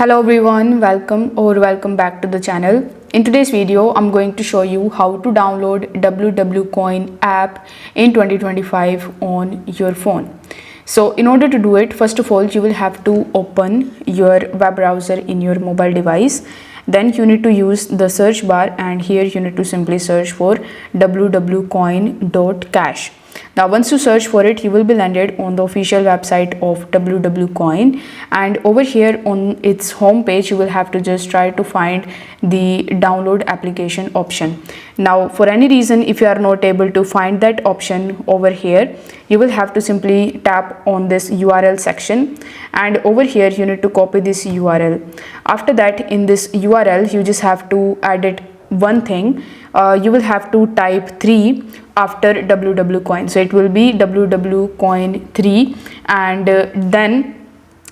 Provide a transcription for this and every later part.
Hello everyone, welcome back to the channel. In today's video, I'm going to show you how to download Wwcoin app in 2025 on your phone. So in order to do it, first of all, you will have to open your web browser in your mobile device. Then you need to use the search bar, and here you need to simply search for wwcoin.cash. Now once you search for it, you will be landed on the official website of Wwcoin, and over here on its home page you will have to just try to find the download application option. Now for any reason, if you are not able to find that option over here, you will have to simply tap on this URL section, and over here you need to copy this URL. After that, in this URL you just have to add it one thing. You will have to type 3 after Wwcoin, so it will be Wwcoin 3, and then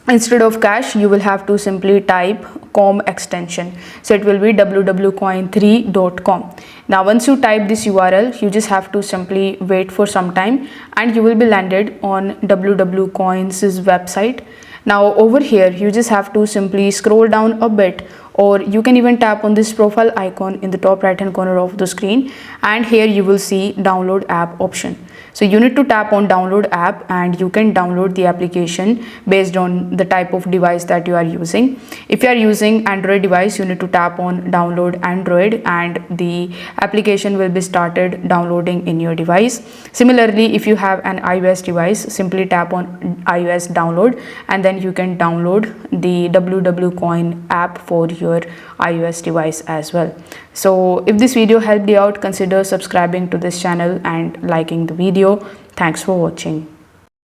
instead of cash you will have to simply type com extension, so it will be wwcoin3.com. Now once you type this URL, you just have to simply wait for some time and you will be landed on Wwcoin's website. Now over here you just have to simply scroll down a bit, or you can even tap on this profile icon in the top right hand corner of the screen, and here you will see download app option. So you need to tap on download app and you can download the application based on the type of device that you are using. If you are using Android device, you need to tap on download Android and the application will be started downloading in your device. Similarly, if you have an iOS device, simply tap on iOS download and then you can download the Wwcoin app for your iOS device as well. So if this video helped you out, consider subscribing to this channel and liking the video. Thanks for watching.